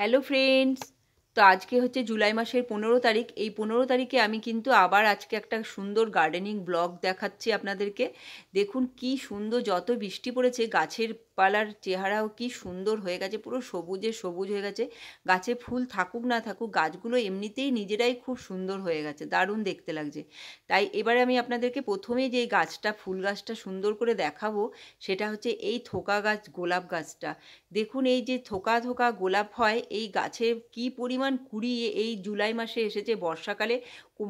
Hello friends, তো আজকে হচ্ছে জুলাই মাসের 15 তারিখ। এই 15 তারিখে আমি কিন্তু আবার আজকে একটা সুন্দর গার্ডেনিং ব্লগ দেখাচ্ছি আপনাদেরকে। দেখুন কি সুন্দর, যত বৃষ্টি পড়েছে গাছের পালার চেহারাও কি সুন্দর হয়ে গেছে, পুরো সবুজে সবুজ হয়ে গেছে। গাছে ফুল থাকুক না থাকুক, গাছগুলো এমনিতেই নিজেরাই খুব সুন্দর হয়ে গেছে, দারুণ দেখতে লাগছে। তাই এবারে আমি আপনাদেরকে প্রথমেই যে গাছটা, ফুল গাছটা সুন্দর করে দেখাবো, সেটা হচ্ছে এই থোকা গাছ, গোলাপ গাছটা। দেখুন এই যে থোকা থোকা গোলাপ হয়, এই গাছে কি পরিমাণ কুড়ি এই জুলাই মাসে এসেছে। বর্ষাকালে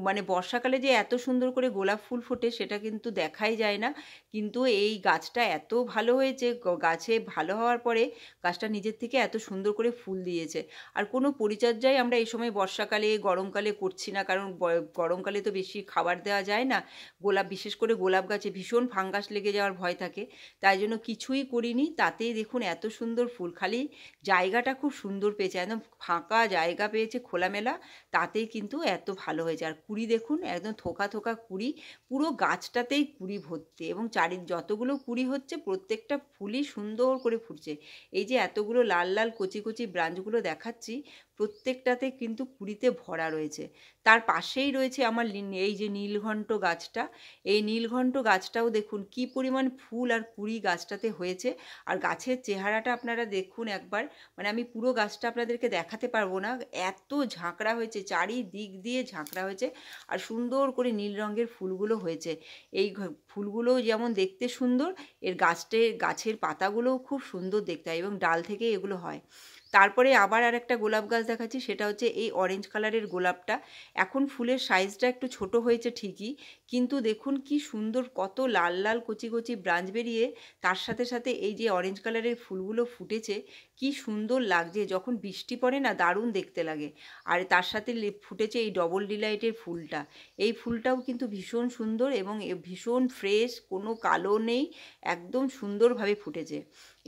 মানে বর্ষাকালে যে এত সুন্দর করে গোলাপ ফুল ফোটে সেটা কিন্তু দেখাই যায় না, কিন্তু এই গাছটা এত ভালো হয়েছে। গাছে ভালো হওয়ার পরে গাছটা নিজের থেকে এত সুন্দর করে ফুল দিয়েছে। আর কোনো পরিচর্যাই আমরা এই সময় বর্ষাকালে গরমকালে করছি না, কারণ গরমকালে তো বেশি খাবার দেওয়া যায় না। গোলাপ, বিশেষ করে গোলাপ গাছে ভীষণ ফাঙ্গাস লেগে যাওয়ার ভয় থাকে, তাই জন্য কিছুই করিনি। তাতেই দেখুন এত সুন্দর ফুল, খালি জায়গাটা খুব সুন্দর পেয়েছে, একদম ফাঁকা জায়গা পেয়েছে খোলামেলা, তাতেই কিন্তু এত ভালো হয়েছে। আর কুড়ি দেখুন, একদম থোকা থোকা কুড়ি, পুরো গাছটাতেই কুড়ি ভর্তি, এবং যতগুলো কুড়ি হচ্ছে প্রত্যেকটা ফুলই সুন্দর করে ফুটছে। এই যে এতগুলো লাল লাল কচি কচি ব্রাঞ্চগুলো দেখাচ্ছি, প্রত্যেকটাতে কিন্তু কুড়িতে ভরা রয়েছে। তার পাশেই রয়েছে আমার এই যে নীলঘণ্ট গাছটা। এই নীলঘণ্ট গাছটাও দেখুন কি পরিমাণ ফুল আর কুড়ি গাছটাতে হয়েছে। আর গাছের চেহারাটা আপনারা দেখুন একবার, মানে আমি পুরো গাছটা আপনাদেরকে দেখাতে পারবো না, এত ঝাঁকড়া হয়েছে, চারিদিক দিয়ে ঝাঁকড়া হয়েছে। আর সুন্দর করে নীল রঙের ফুলগুলো হয়েছে। এই ফুলগুলো যেমন দেখতে সুন্দর, গাছের পাতাগুলোও খুব সুন্দর দেখতে হয়, এবং ডাল থেকে এগুলো হয়। তারপরে আবার আর একটা গোলাপ গাছ দেখাচ্ছি, সেটা হচ্ছে এই অরেঞ্জ কালারের গোলাপটা। এখন ফুলের সাইজটা একটু ছোট হয়েছে ঠিকই, কিন্তু দেখুন কি সুন্দর, কত লাল লাল কচি কচি ব্রাঞ্চ বেরিয়ে তার সাথে সাথে এই যে অরেঞ্জ কালারের ফুলগুলো ফুটেছে, কি সুন্দর লাগছে। যখন বৃষ্টি পড়ে না, দারুণ দেখতে লাগে। আর তার সাথে ফুটেছে এই ডবল ডিলাইটের ফুলটা। এই ফুলটাও কিন্তু ভীষণ সুন্দর এবং ভীষণ ফ্রেশ, কোনো কালো নেই, একদম সুন্দরভাবে ফুটেছে।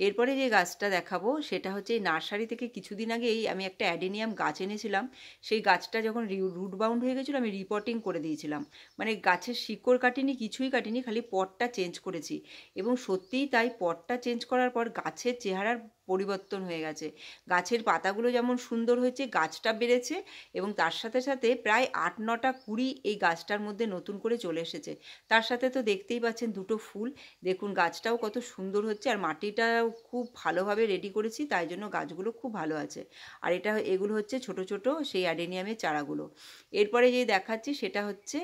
এরপরে যে গাছটা দেখাবো সেটা হচ্ছে এই নার্সারি থেকে কিছুদিন আগেই আমি একটা অ্যাডেনিয়াম গাছ এনেছিলাম। সেই গাছটা যখন রুট বাউন্ড হয়ে গেছিলো, আমি রিপোর্টিং করে দিয়েছিলাম। মানে গাছের শিকড় কাটিনি, কিছুই কাটিনি, খালি পটটা চেঞ্জ করেছি। এবং সত্যিই তাই, পটটা চেঞ্জ করার পর গাছের চেহারার পরিবর্তন হয়ে গেছে। গাছের পাতাগুলো যেমন সুন্দর হয়েছে, গাছটা বেড়েছে, এবং তার সাথে সাথে প্রায় 8-9টা কুড়ি এই গাছটার মধ্যে নতুন করে চলে এসেছে। তার সাথে তো দেখতেই পাচ্ছেন দুটো ফুল। দেখুন গাছটাও কত সুন্দর হচ্ছে, আর মাটিটাও খুব ভালোভাবে রেডি করেছি, তাই জন্য গাছগুলো খুব ভালো আছে। আর এগুলো হচ্ছে ছোট ছোট সেই অ্যাডেনিয়ামের চারাগুলো। এরপরে যে দেখাচ্ছি সেটা হচ্ছে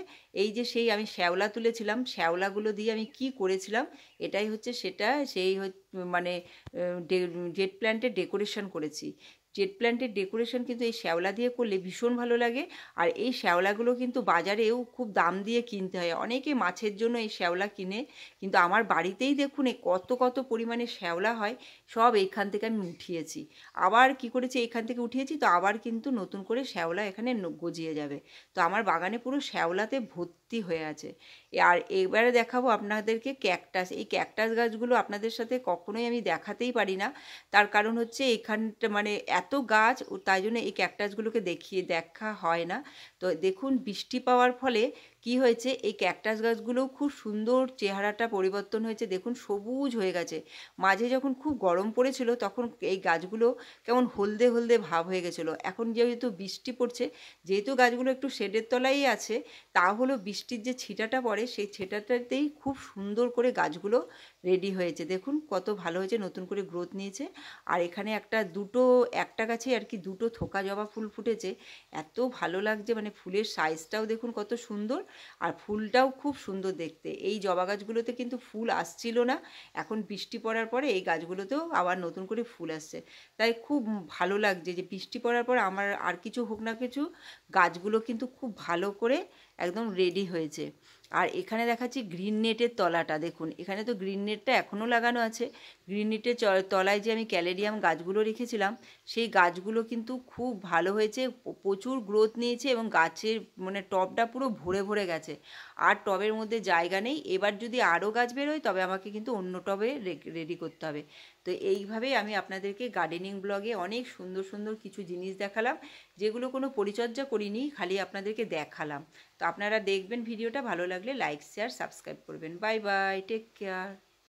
এই যে সেই আমি শ্যাওলা তুলেছিলাম, শ্যাওলাগুলো দিয়ে আমি কি করেছিলাম, এটাই হচ্ছে সেটা। সেই মানে জেট প্ল্যান্টের ডেকোরেশন করেছি। জেট প্ল্যান্টের ডেকোরেশন কিন্তু এই শ্যাওলা দিয়ে করলে ভীষণ ভালো লাগে। আর এই শ্যাওলাগুলো কিন্তু বাজারেও খুব দাম দিয়ে কিনতে হয়, অনেকে মাছের জন্য এই শ্যাওলা কিনে, কিন্তু আমার বাড়িতেই দেখুন কত কত পরিমাণে শ্যাওলা হয়। সব এইখান থেকে আমি উঠিয়েছি, আবার কি করেছি, এইখান থেকে উঠিয়েছি, তো আবার কিন্তু নতুন করে শ্যাওলা এখানে গজিয়ে যাবে। তো আমার বাগানে পুরো শ্যাওলাতে ভর্তি হয়ে আছে। আর এবারে দেখাবো আপনাদেরকে ক্যাকটাস। এই ক্যাকটাস গাছগুলো আপনাদের সাথে কখনোই আমি দেখাতেই পারি না, তার কারণ হচ্ছে এখানটা মানে এত গাছ, তাই জন্য এই ক্যাকটাসগুলোকে দেখা হয় না। তো দেখুন বৃষ্টি পাওয়ার ফলে কি হয়েছে, এই ক্যাকটাস গাছগুলোও খুব সুন্দর চেহারাটা পরিবর্তন হয়েছে। দেখুন সবুজ হয়ে গেছে। মাঝে যখন খুব গরম পড়েছিল তখন এই গাছগুলো কেমন হলদে হলদে ভাব হয়ে গেছিলো। এখন যেহেতু বৃষ্টি পড়ছে, যেহেতু গাছগুলো একটু শেডের তলায় আছে, তা হলো বৃষ্টির যে ছিটাটা পড়ে সেই ছিটাটাতেই খুব সুন্দর করে গাছগুলো রেডি হয়েছে। দেখুন কত ভালো হয়েছে, নতুন করে গ্রোথ নিয়েছে। আর এখানে একটা গাছে আর কি দুটো থোকা জবা ফুল ফুটেছে, এত ভালো লাগছে। মানে ফুলের সাইজটাও দেখুন কত সুন্দর, আর ফুলটাও খুব সুন্দর দেখতে। এই জবা গাছগুলোতে কিন্তু ফুল আসছিল না, এখন বৃষ্টি পড়ার পরে এই গাছগুলোতেও আবার নতুন করে ফুল আসছে। তাই খুব ভালো লাগছে যে বৃষ্টি পড়ার পর আমার আর কিছু হোক না কিছু, গাছগুলো কিন্তু খুব ভালো করে একদম রেডি হয়েছে। আর এখানে দেখাচ্ছি গ্রিন নেটের তলাটা, দেখুন এখানে তো গ্রিন নেটটা এখনও লাগানো আছে। গ্রিন নেটের তলায় যে আমি ক্যালেরিয়াম গাছগুলো রেখেছিলাম, সেই গাছগুলো কিন্তু খুব ভালো হয়েছে, প্রচুর গ্রোথ নিয়েছে, এবং গাছের মানে টবটা পুরো ভরে ভরে গেছে। আর টবের মধ্যে জায়গা নেই, এবার যদি আরও গাছ বেরোয় তবে আমাকে কিন্তু অন্য টবে রেডি করতে হবে। তো এইভাবেই আমি আপনাদেরকে গার্ডেনিং ব্লগে অনেক সুন্দর সুন্দর কিছু জিনিস দেখালাম, যেগুলো কোনো পরিচর্যা করিনি, খালি আপনাদেরকে দেখালাম। তো আপনারা দেখবেন ভিডিওটা, ভালো লাগলে লাইক শেয়ার সাবস্ক্রাইব করবেন। Bye bye, take care.